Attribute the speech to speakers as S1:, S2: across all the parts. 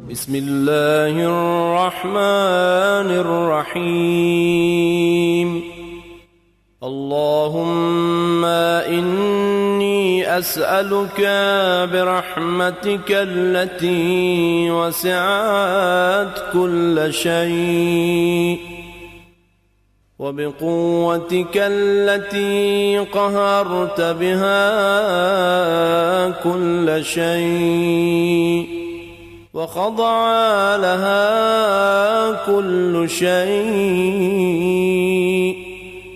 S1: Bismillahirrahmanirrahim. Allahumma inni as'aluka birahmatika allati wasi'at kulla shay' وبقوتك التي قهرت بها كل شيء وخضع لها كل شيء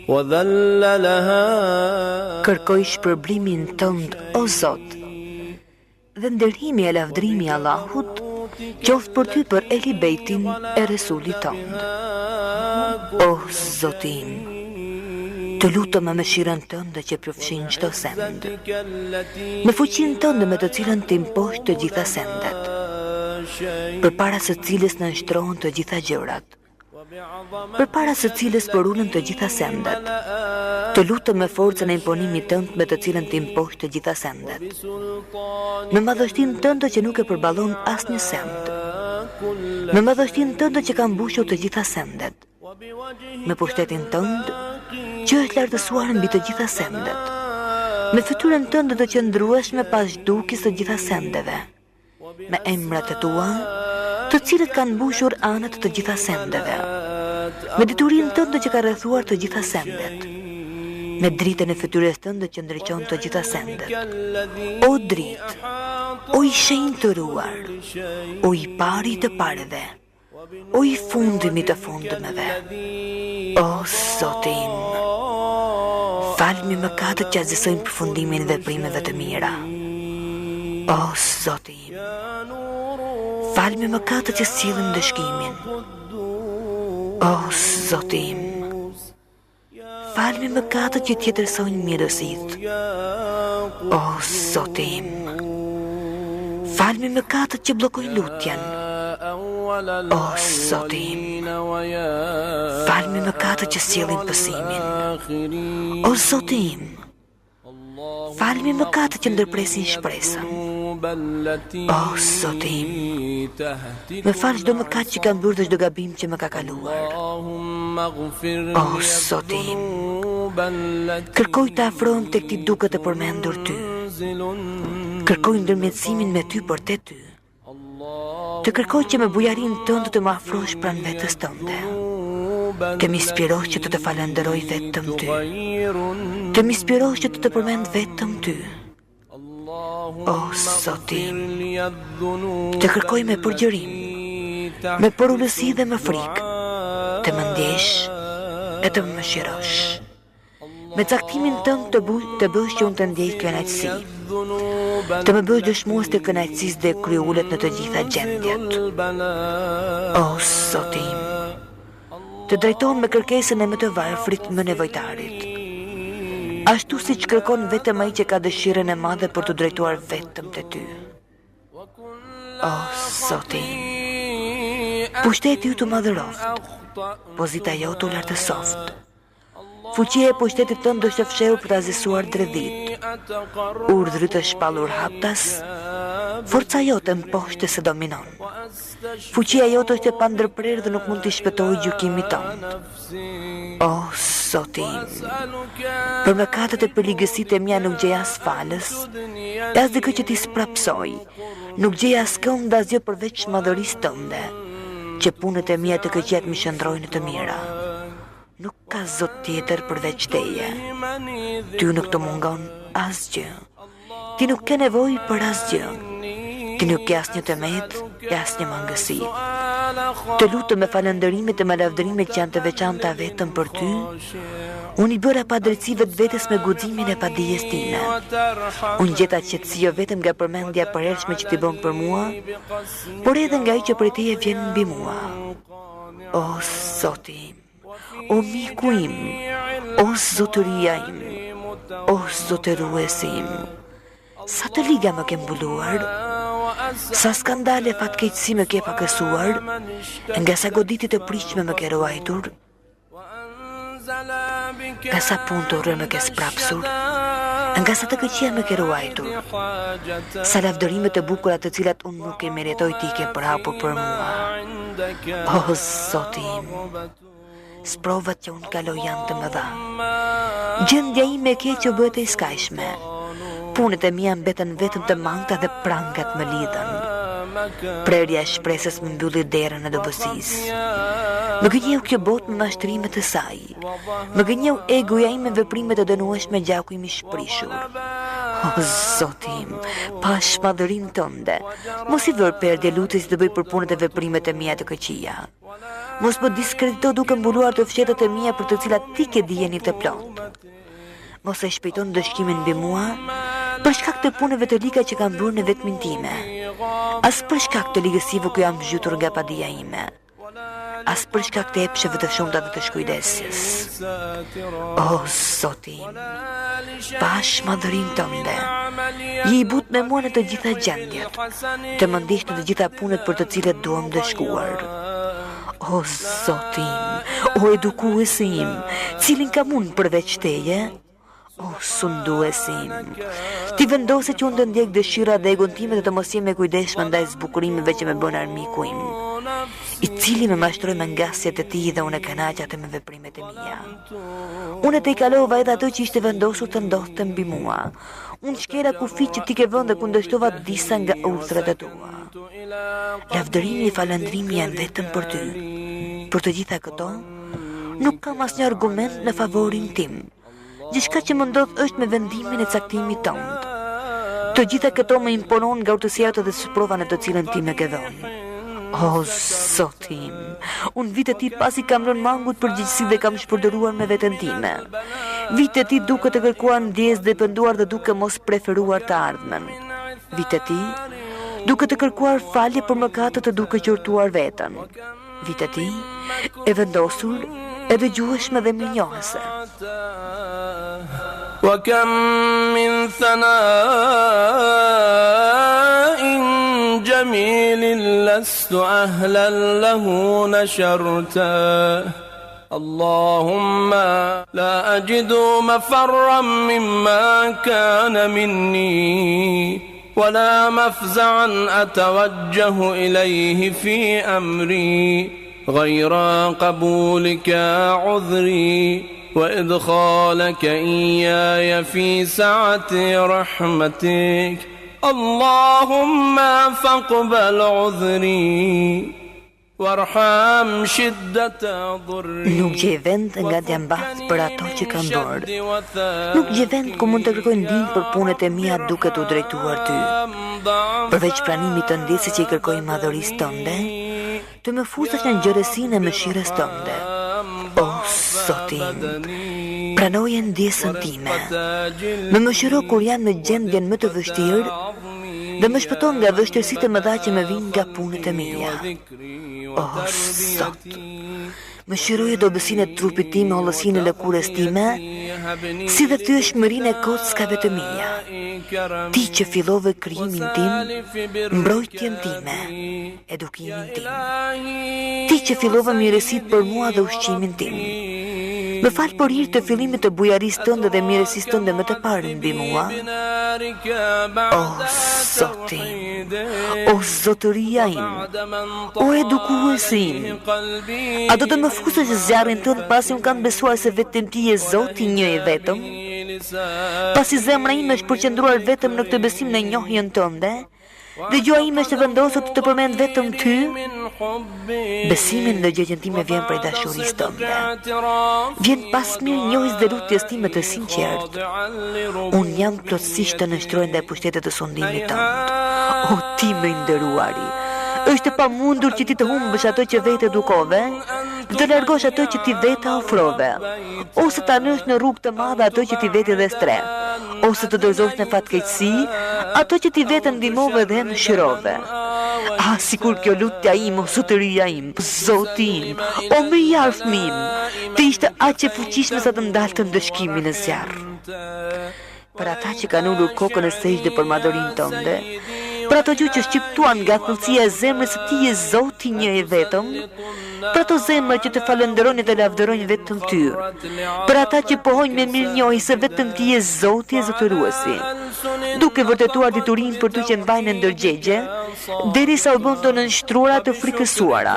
S1: وذل لها.
S2: Kërkoj shpërblimin tënd, o Zot, dhe ndërhimi e lavdrimi Allahut qoftë për ty për Ehli Bejtin e Resulit tënd. O Zotim, të lutem me mëshirën tënde që përfshin çdo send, me fuqinë tënde me të cilën të imposh të gjitha sendet, përpara së cilës në nshtrohen të gjitha gjërat, përpara së cilës përullën të gjitha sendet, të lutem me forcën e imponimit tënd me të cilën të imposh të gjitha sendet, me madhështinë tënde që nuk e përballon asnjë send, me madhështinë tënde që ka mbushur të gjitha sendet, me pushtetin tënd që është lartësuar mbi të gjitha sendet, me fytyrën tënde të qëndrueshme pas zhdukjes të gjitha sendeve, me emrat e tua, të cilët kanë mbushur anët të gjitha sendeve, me diturinë tënde që ka rrethuar të gjitha sendet, me dritën e fytyrës tënde që ndriçon të gjitha sendet. O dritë, o i shenjtë të ruar, o i pari të pareve, o i fundimi të fundimeve, o Zotim, falmi mëkatet që azisojnë përfundimin veprimeve të mira. O Zotim, falmi mëkatet që sillin dëshkimin. O Zotim, falmi mëkatet që tjetërsojnë mirësitë. O Zotim, falmi mëkatet që bllokojnë lutjen. O Zotim, falmi mëkatet që sjellin pësimin. O Zotim, falmi mëkatet që ndërpresin shpresën. O Zotim, më fal çdo mëkat që kam bërë dhe çdo gabim që më ka kaluar. O Zotim, kërkoj të afrohem tek ti duke të përmendur ty. Kërkoj ndërmjetësimin me ty për te ty. Të kërkoj që me bujarin tënde të më afrosh pran vetës tënde. Të më inspirosh që të të falenderoj vetëm ty. Të më inspirosh që të të përmend vetëm ty. O Zotim, të kërkoj me përgjërim, me përullësi dhe me frikë, të më ndjesh e të më mëshirosh. Me caktimin tënd të bësh që unë të ndjej kënaqësi, të më bësh dëshmues të kënaqësisë dhe kryullet në të gjitha gjendjet. O Zotim, të drejtohem me kërkesën e më të varfrit më nevojtarit, ashtu si që kërkon vetëm ai që ka dëshirën e madhe për të drejtuar vetëm te ty. O Zotim, pushteti ju të madhëroft, pozita jo të lartësoft. Fuqia e pushtetit tënd është e fshehur për ta zisuar dredhit. Urdhri të shpallur haptas, forca jote mposhtë se dominon. Fuqia jote është e pandërprerë dhe nuk mund të shpëtojë gjykimit tënd. O Zotim, për mëkatet e përligësitë e mia nuk gjej as falës, as dikë që t'i sprapsoj, nuk gjej as kënd asgjë përveç madhërisë tënde, që punët e mia të këqijat më shndrojnë të mira. Nuk ka zot tjetër përveç teje. Ty nuk të mungon asgjë. Ti nuk ke nevojë për asgjë. Ti nuk ke asnjë tëmet, asnjë mangësi. Të lutem me falënderimet e me lavdërimet që janë të veçanta vetëm për ty. Unë i bëra padrejtësive të vetes me guximin e padijes time. Unë gjeta qetësi jo vetëm nga përmendja e përhershme që ti bën për mua, por edhe nga ai që prej teje vjen mbi mua. O Zotim, o miku im, o zotëria im, o zotëruesi im, sa të liga më ke mbuluar, sa skandale fatkeqësi më ke pakësuar, nga sa goditit e prishme më ke ruajtur, nga sa punë të urrë më ke sprapsur, nga sa të këqia më ke ruajtur, sa lavdërimet e bukura të cilat unë nuk e meritoj ti ke përhapur për mua. O Zoti im, sprovat që unë kaloj janë të mëdha. Gjendja ime e keqe u bëhet e skajshme. Punët e mia mbeten vetëm të mangëta dhe prangat më lidhen. Prerja e shpresës më mbylli derën e dobësisë. Më gënjeu kjo botë me mashtrimet e saj. Më gënjeu egoja ime me veprimet e dënueshme gjaku im i shprishur. O Zoti im, pash madhërinë tënde, mos i vër perdje lutjes të bëj për punët e veprimet e mia të këqija. Mos më diskredito duke mbuluar të fshetat e mia për të cilat ti ke dijen të plot. Mos e shpejton dëshkimin mbi mua për shkak të punëve të liga që kam bërë në vetmin time. As për shkak të ligësive ku jam zhytur nga padia ime. As për shkak të epsheve të shumta dhe të shkujdesjes. O Zoti im, pash madhërinë tënde, je i butë me mua në të gjitha gjendjet, të më ndiq në të gjitha punët për të cilat duam të shkuar. O Zoti im, o edukuesi im, cilin kam unë përveç teje? O sunduesi im, ti vendose që unë të ndjek dëshira dhe egon time dhe të mos jem e kujdeshme ndaj zbukurimeve që me bën armiku im, i cili me mashtroi me ngasjet e tij dhe unë e kënaqja me veprimet e mia. Unë të i kalova edhe ato që ishte vendosur të ndodhte mbi mua. Unë shkera kufit që ti ke vënë dhe kundërshtova disa nga udhrat e tua. Lavdërimi e falëndrimi janë vetëm për ty. Për të gjitha këto, nuk kam asnjë argument në favorin tim. Gjithçka që më ndodh është me vendimin e caktimit tënd. Të gjitha këto më imponon nga urtësia dhe sprova në të cilën ti më ke dhënë. O Zoti im, unë vitet ti pasi kam lënë mangut përgjegjësi dhe kam shpërdoruar me veten time. Vitet ti duke të kërkuar ndjes dhe penduar dhe duke mos preferuar të ardhmen. Vitet ti duke të kërkuar falje për mëkatet dhe duke qortuar veten. Vitet ti e vendosur e dëgjueshme dhe mirënjohëse.
S1: وكم من ثناء جميل لست أهلا له نشرته اللهم لا أجد مفرا مما كان مني ولا مفزعا أتوجه إليه في أمري غير قبولك عذري وإدخالك إياي في سعة رحمتك اللهم فاقبل عذري وارحم شدة ضري.
S2: Nuk gjej vend nga djambat për ato që kam bërë. Nuk gjej vend ku mund të kërkoj ndihmë për punët e mia duke t'u drejtuar ty. Përveç pranimit të ndjesë që i kërkoj madhërisë tënde, të më fusesh në ngjërësinë e mëshirës tënde. O Zoti im, pranoje ndjesën time. Më mëshiro kur jam në gjendjen më të vështirë dhe më shpëton nga vështirësitë e mëdha që më vijnë nga punët e mia. O Zot, mëshiroje dobësinë e trupit tim me hollësinë e lëkurës time, si dhe thyeshmërinë e kockave të mia. Ti që fillove krijimin tim, mbrojtjen time, edukimin tim. Ti që fillove mirësitë për mua dhe ushqimin tim. Më fal për hir të fillimit të bujarisë tënde dhe mirësisë tënde më të parë mbi mua. O Zoti, o zotëria im, o edukuesi im, a do të më fusesh zjarrin tënd pasi unë kam besuar se vetëm ti je Zoti një i vetëm? Pasi zemra ime është përqendruar vetëm në këtë besim në njohjen tënde, dhe gjuha ime është vendosur të përmend vetëm ty, besimin në gjëjen time vjen prej dashurisë tënde. Vjen pas mirënjohjes dhe lutjes time të sinqertë. Unë jam plotësisht të nështroj ndaj pushtetit të sundimit tënd. O ti më i nderuari, është e pamundur që ti të humbësh ato që vetë edukove, dhe të largosh ato që ti vetë ofrove, ose ta nësh në rrugë të madhe ato që ti vetë dhe stre, ose të dorëzosh në fatkeqësi ato që ti vetë ndihmove dhe mëshirove. Ah, sikur kjo lutja im, o zotëria im, Zoti im, o më i afërm im, të ishte aq e fuqishme sa të ndalte ndëshkimin e zjarr. Për ata që kanë ulur kokën e sejdë për madhërinë tënde, për ato gjë që shqiptuan nga thellësia e zemrës së Ti je Zoti një i vetëm, për ato zemra që Të falenderojnë dhe lavdërojnë vetëm Ty, për ata që pohojnë me mirënjohje se vetëm Ti je Zoti e zotëruesi, duke vërtetuar diturinë për Ty që mbajnë ndërgjegje, derisa u bën të nënshtruara të frikësuara,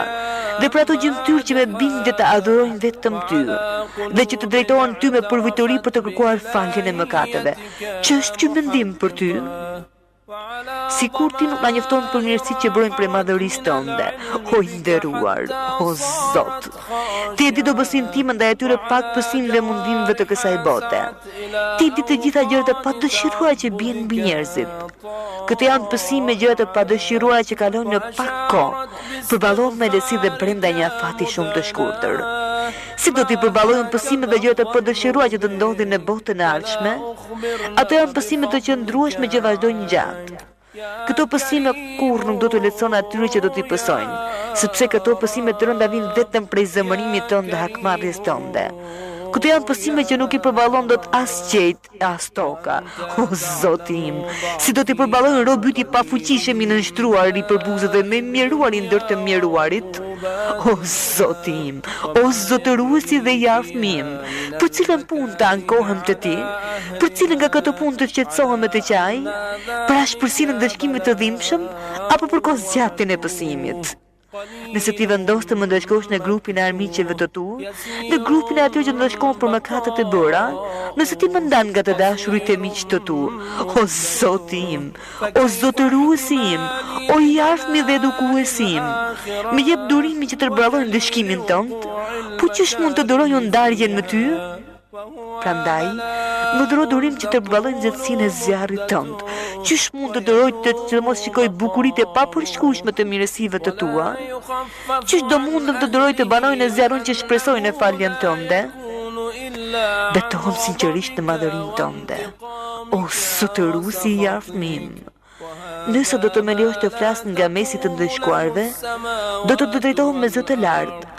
S2: dhe për ato gjymtyr që me bindje të adhurojnë vetëm Ty, dhe që të drejtohen Ty me përvojtori për të kërkuar faljen e mëkateve. Që është ky mendim për Ty? Sikur Ti nuk na njofton për mirësitë që brojnë prej madhërisë Tënde, o i nderuar, o Zot. Ti e di dobësinë time ndaj atyre pak pësimëve dhe mundimeve të kësaj bote. Ti e di të gjitha gjërat e padëshiruara që bien mbi njerëzit. Këto janë pësime gjërat e padëshiruara që kalojnë në pak kohë, përballohen me lehtësi dhe brenda një afati shumë të shkurtër. Si do t'i përballojnë pësimet dhe gjërat e padëshiruara që të ndodhin në botën e ardhshme? Ato janë pësime të qëndrueshme që vazhdojnë gjatë. Këto pësime kurrë nuk do të lehtëson atyre që do t'i pësojnë, sepse këto pësime të rënda vinë vetëm prej zemërimit tonë dhe hakmarrjes tonë. Këto janë pësime që nuk i përballon dot as qejt, as toka. O Zoti im, si do t'i përballojnë robi i pafuqishëm i nënshtruar i përbuzët dhe me mjeruari ndër të mjeruarit? O Zoti im, o zotëruesi dhe i afmi im, për cilën punë të ankohem të Ti? Për cilën nga këto punë të shqetësohem me të qaj? Për ashpërsinë e ndëshkimit të dhimbshëm apo për kozgjatjen e pësimit? Nëse ti vendos të më ndëshkosh në grupin e armiqeve të tu, në grupin e atyre që ndëshkon për mëkatet e bëra, nëse ti më ndan nga të dashurit e miq të tu, o Zoti im, o zotëruesi im, o i afmi dhe edukuesi im, më jep durimin që të përballojnë ndëshkimin tënd, po çish mund të duroj ndarjen me Ty? Prandaj, më duro durim që të përballoj nxehtësinë e zjarrit tënd. Qysh mund të duroj të mos shikoj bukuritë e papërshkueshme të mirësive të Tua? Qysh do mundem të duroj të banoj në zjarrin që shpresoj në faljen tënde? Betohem sinqerisht në madhërinë tënde, o zotëruesi i afmim. Nëse do të më lejosh të flas nga mesi të ndëshkuarve, do të drejtohem me zë të lartë,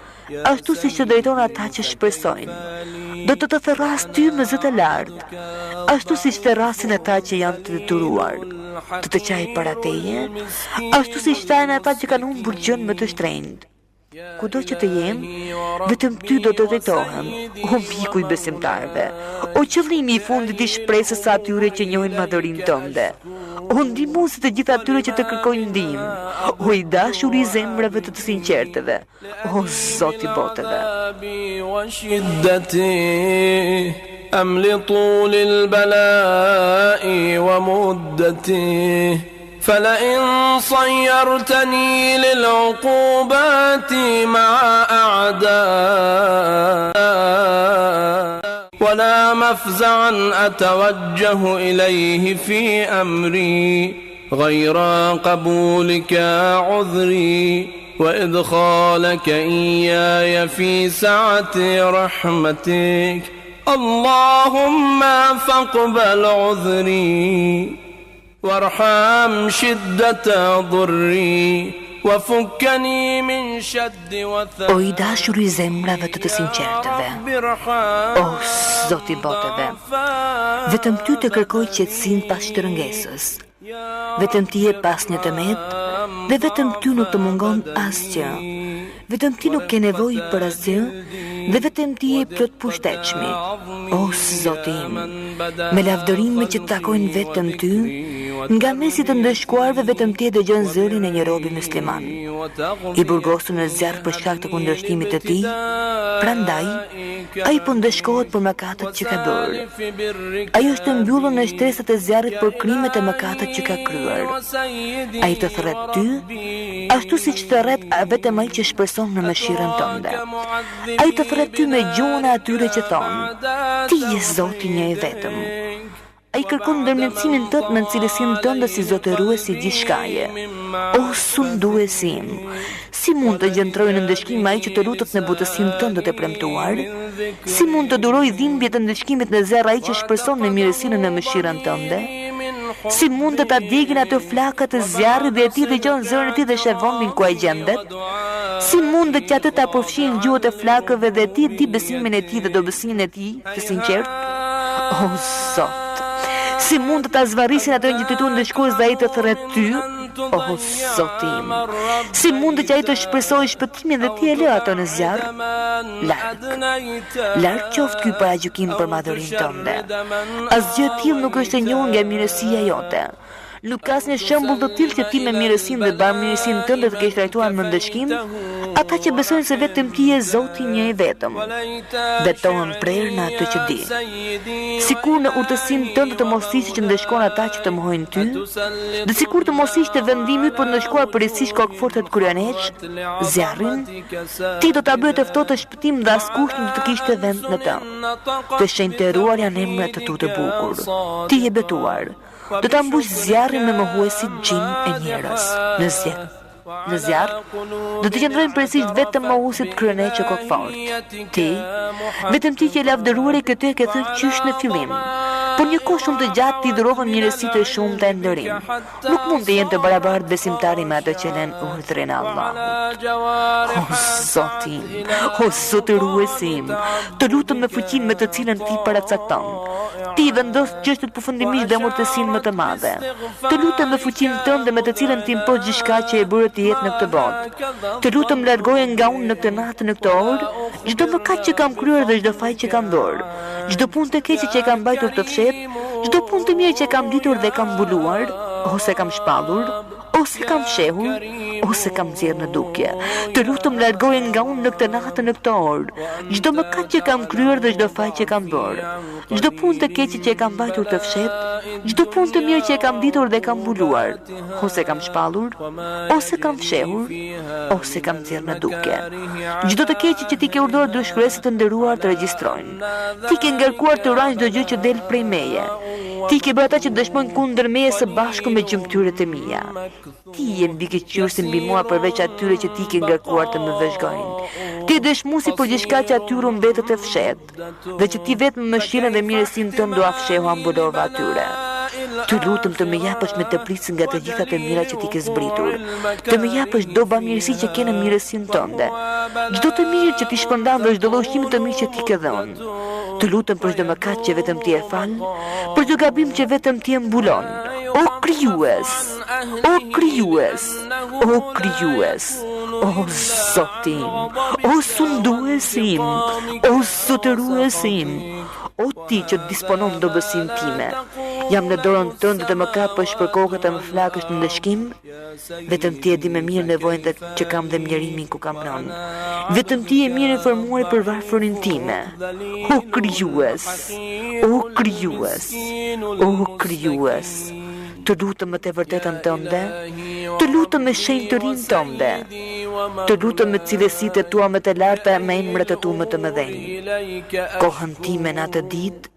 S2: ashtu siç të drejton ata që shpresojnë. Do të therras Ty me zë të lartë, ashtu siç therrasin ata që janë të detyruar. Të të qaj para Teje, ashtu siç thajnë ata që kanë humbur gjën më të shtrenjtë. Kudo që të jem, vetëm Ty do të drejtohem, o miku i besimtarve, o qëllimi i fundit i shpresës së atyre që njohin madhërinë Tënde, o ndihmuesi të gjithë atyre që të kërkojnë ndihmë, o i dashur i zemrave të sinqerteve, o Zoti i botëve.
S1: أملطوا للبلاء ومدته فلئن صيرتني للعقوبات مع أعداء ولا مفزعا أتوجه إليه في أمري غير قبولك عذري وإدخالك إياي في سعة رحمتك اللهم فاقبل عذري وارحم شدة ضري وفكني من شد وثق.
S2: O i dashur i zemrave të sinqertëve, o Zoti i botëve, vetëm Ty të kërkoj qetësinë pas shtrëngesës. Vetëm Ti je pas një tëmet, dhe vetëm Ty nuk të mungon asgjë. Vetëm Ti nuk ke nevojë për asgjë, dhe vetëm Ti je plot pushtetshmi. O Zoti im, me lavdërime që takojnë vetëm Ty, nga mesi të ndëshkuarve vetëm Ti e dëgjon zërin e një robi musliman, i burgosur në zjarr për shkak të kundërshtimit të Tij. Prandaj, ai po ndëshkohet për mëkatet që ka bërë. Ai është mbyllur në shtresat e zjarrit për krimet e mëkatet që ka kryer. Ai të thret Ty, ashtu siç thret vetëm ai që shpreson në mëshirën Tënde. Ai të thret Ty me gjuhën e atyre që thonë: Ti je Zoti një i vetëm. Ai kërkon ndërmjetësimin tënd në cilësinë tënde si zotëruesi i gjithçkaje. O sunduesi im, si mund të gjentroj në ndëshkim ai që të lutet në butësinë tënde të premtuar? Si mund të duroj dhimbjet e ndëshkimit në zerr ai që shpreson në mirësinë në mëshirën tënde? Si mund të ta djegin ato flakat e zjarrit dhe ti dëgjon zërin e tij dhe sheh vendin ku ai gjendet? Si mund të atë ta përfshin gjuhët e flakëve dhe ti di besimin e tij dhe dobësinë e tij të sinqert? O Zot, si mund të ta zvarrisin ato një të ndëshkues dhe ai të thret Ty? O Zotim, si mund që ai të shpresojë shpëtimin dhe ti e lë ato në zjarr? Larg qoftë ky paragjykim për madhërinë tënde. Asgjë e tillë nuk është e njohur nga mirësia jote. Nuk ka asnjë shembull të tillë që ti me mirësinë dhe bamirësinë tënde të kesh trajtuar me ndëshkim ata që besojnë se vetëm ti je Zoti një i vetëm. Betohen prerë në atë që di. Sikur në urtësinë tënde të mos ishte që ndeshkon ata që të mohojnë ty, dhe sikur të mos ishte vendimi për të ndeshkuar përgjithsisht kokëfortet kryeneç, zjarrin, ti do ta bëje të ftohtë të shpëtim dhe askush nuk të kishte vend në të. Të shenjtëruar janë emrat të tu të bukur. Ti je betuar. Do ta mbush zjarrin me mohuesit gjin e njerëz. Në zjarr do të qëndrojnë përgjithsisht vetëm mohuesit kryeneç e kokfort. Ti, vetëm ti që e lavdëruari këtë e ke thënë qysh në fillim. Por një kohë shumë të gjatë ti dhurova mirësitë e shumta e nderim. Nuk mund të jenë të barabartë besimtari me ato që lën urdhrin e Allahut. O Zoti, o Zotëruesim, të lutem me fuqinë me të cilën ti paracakton. Ti vendos çështjet përfundimisht dhe amortësinë më të madhe. Të lutem me fuqinë tënde me të cilën ti impos gjithçka që e bëre të jetë në këtë botë. Të lutem largoje nga unë në këtë natë, në këtë orë, çdo mëkat që kam kryer dhe çdo faj që kam bërë. Çdo punë të keqe që e kam mbajtur të fshet, çdo punë të mirë që kam ditur dhe kam mbuluar, ose kam shpallur, ose kam fshehur, ose kam nxjerrë në dukje. Të lutem largoje nga unë në këtë natë, në këtë orë, çdo mëkat që kam kryer dhe çdo faj që kam bërë. Çdo punë të keqe që e kam mbajtur të fshet, çdo punë të mirë që e kam ditur dhe kam mbuluar, ose kam shpallur, ose kam fshehur, ose kam nxjerrë në dukje. Çdo të keqe që ti ke urdhëruar dëshkruesit të nderuar të regjistrojnë. Ti ke ngarkuar të urajnë çdo gjë që del prej meje. Ti ke bërë ata që dëshmojnë kundër meje së bashku me gjymtyrët e mia. Ti je mbikëqyrësi mbi mua përveç atyre që ti ke ngarkuar të më vëzhgojnë. Ti dëshmuesi për gjithçka që atyre mbetet e fshehtë, dhe që ti vetëm me mëshirën dhe mirësinë tënde do afshehu ambulova atyre. Të lutem të më japësh me të prisë nga të gjitha të mira që ti ke zbritur. Të më japësh çdo bamirësi që ke në mirësinë tënde. Çdo të mirë që ti shpërndan dhe çdo lloj ushqimi të mirë që ti ke dhënë. Të lutem për çdo mëkat që vetëm ti e fal, për çdo gabim që vetëm ti e mbulon. O krijues, o krijues, o krijues, o Zotim, o sunduesim, o zotëruesim, o ti që disponon dobësinë time. Jam në dorën tënde të më kapësh për kokët e më flakësh në ndëshkim. Vetëm ti e di më mirë nevojën që kam dhe mjerimin ku kam rënë. Vetëm ti e mirë informuar për varfërinë time. O krijues, o krijues, o krijues. Të lutem me të vërtetën tënde, të lutem me shenjtërinë tënde, të lutem me cilësitë tua më të larta, me emrat e tu më të mëdhenj. Kohën time në atë ditë,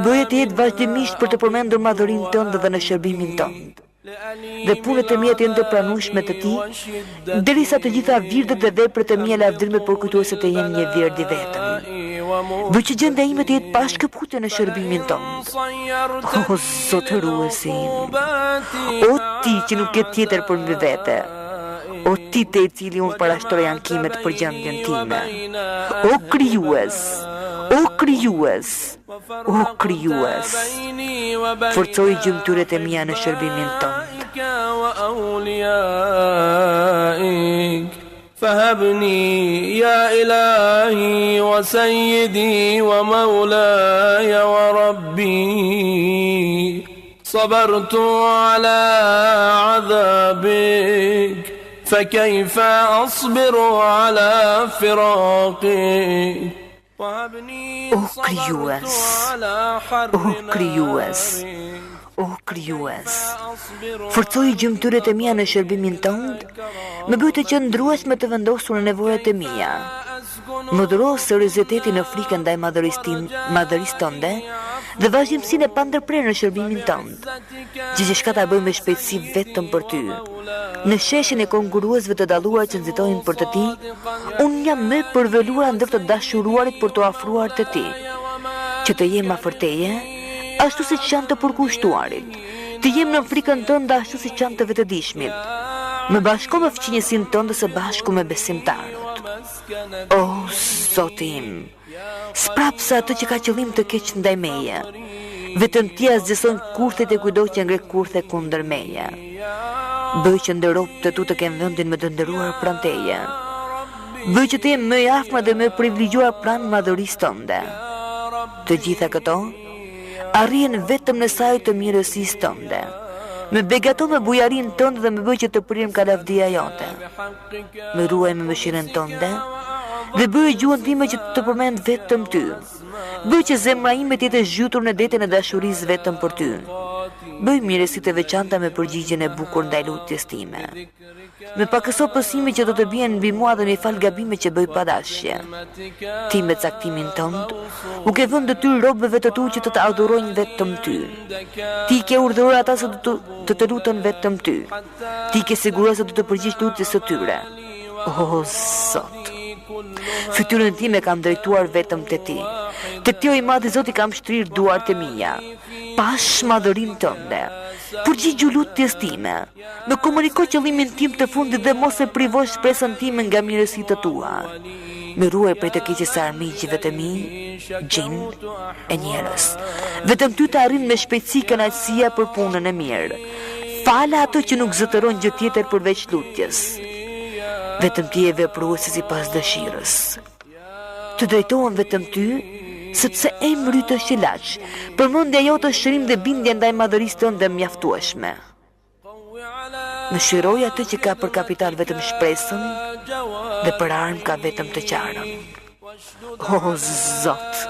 S2: bëje të jetë vazhdimisht për të përmendur madhërinë tënde dhe në shërbimin tënd. Dhe punët e mia të jenë të pranueshme të ti, derisa të gjitha virdet dhe veprat e mia lavdërime për kujtuese të jenë një vird i vetëm. Bëj që gjendja ime të jetë pa shkëputje në shërbimin tënd. O Zotëruesim, o ti që nuk ke tjetër për mbi vete, o ti te i cili unë parashtroj ankimet për gjendjen time. O krijues, o krijues, o krijues, forcoj gjymtyrët e mia në shërbimin tënd.
S1: فهبني يا إلهي وسيدي ومولاي وربي صبرت على عذابك فكيف أصبر على فراقك
S2: O krijues, o krijues, o krijues, forcoj gjymtyrët e mia në shërbimin tënd, më bëj të qëndrueshme të vendosur në nevojat e mia. Më dhuro seriozitetin në frikën ndaj madhërisë tënde dhe vazhdimsinë e pandërprerë në shërbimin tënd. Gjithçka ta bëj me shpejtësi vetëm për ty. Në sheshin e konkurruesve të dalluar që nxitojnë për të ti, unë jam më përveluar ndër të dashuruarit për të afruar të ti. Që të jem afër teje, ashtu siç janë të përkushtuarit. Të jem në frikën tënde ashtu siç janë të vetëdijshmit. Më bashko me fëqinjësinë tënde së bashku me besimtarët. O Zotim, sprapsa atë që ka qëllim të keq ndaj meje. Vetëm ti zgjeson kurthet e kujdo që ngre kurthe kundër meje. Bëj që ndërropt të tu të kemë vendin më të ndëruar pranë teje. Bëj që të jem më i afërm dhe më privilegjuar pranë madhërisë tënde. Të gjitha këto arrihen vetëm në sajë të mirësisë tënde. Më begaton me bujarinë tënde dhe më bëj që të prirëm ka lavdia jote. Më ruaj me mëshirën tënde dhe bëj gjuhën time që të përmend vetëm ty. Bëj që zemra ime të jetë zhytur në detin e dashurisë vetëm për ty. Bëj mirësitë e veçanta me përgjigjen e bukur ndaj lutjes time. Me pakëso pësime që do të bien mbi mua dhe me fal gabime që bëj padashje. Ti me caktimin tënd, u ke vënë detyrë robëve të tu që të adhurojnë vetëm ty. Ti ke urdhëruar ata se të lutën vetëm ty. Ti ke siguruar se do të përgjigjesh lutjes së tyre. O Zot, fytyrën time kam drejtuar vetëm te ti. Te ti o i madhi Zoti kam shtrirë duart e mia. Pash madhërinë tënde. Përgjigju lutjes time. Më komuniko qëllimin tim të fundit dhe mos e privosh shpresën time nga mirësitë tua. Më ruaj prej të keqes së armiqjve të mi, gjin e njerëz. Vetëm ty të arrin me shpejtësi kënaqësia për punën e mirë. Fala ato që nuk zotëron gjë tjetër përveç lutjes. Vetëm ti e vepruese sipas dëshirës. Të drejtohem vetëm ty, sepse emri yt është ilaç. Përmendja jote është shërim dhe bindje ndaj madhërisë tënde mjaftueshme. Mëshiroj atë që ka për kapital vetëm shpresën dhe për armë ka vetëm të qarën. O Zot,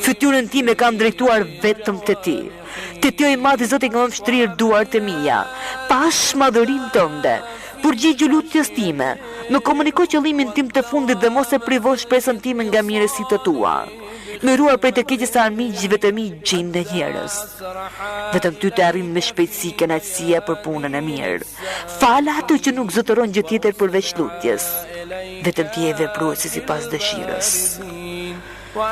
S2: fytyrën time kam drejtuar vetëm te ti. Te ti o i madhi Zoti kam shtrirë duart e mia. Pash madhërinë tënde. Përgjigju lutjes time. Më komuniko qëllimin tim të fundit dhe mos e privosh shpresën time nga mirësitë tua. Më ruaj prej të keqes së armiqjve të mi, gjin dhe njerëz. Vetëm ty të arrin me shpejtësi kënaqësia për punën e mirë. Fala ato që nuk zotëron gjë tjetër përveç lutjes. Vetëm ti e vepruese sipas dëshirës.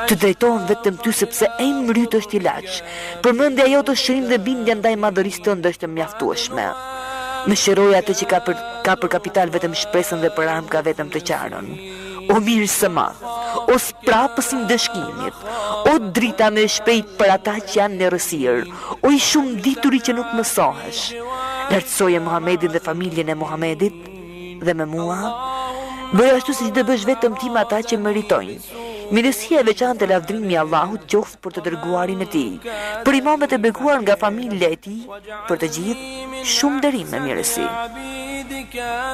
S2: Të drejtohem vetëm ty sepse emri yt është ilaç. Përmendja jote është shërim dhe bindja ndaj madhërisë tënde është mjaftueshme. Më shëroj atë që ka për kapital vetëm shpresën dhe për armë ka vetëm të qarën. O mirë së madh, o sprapës i ndëshkimit, o drita me shpejt për ata që janë në rësirë, o i shumë dituri që nuk mësohesh. Lartësoje Muhamedit dhe familjen e Muhamedit dhe me mua, bëj ashtu si që të bësh vetëm ti me ata që meritojnë. Mirësia e veçantë e lavdrimi i Allahut qoftë për të dërguarin e tij, për imamet e beguar nga familja e tij, për të gjithë shumë nderim me mirësi.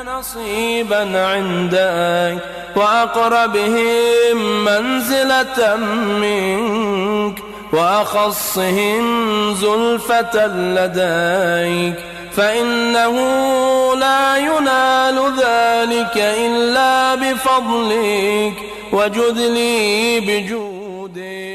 S1: نصيبا عندك وأقربهم منزلة منك وأخصهم زلفة لديك فإنه لا ينال ذلك إلا بفضلك وجد لي بجودك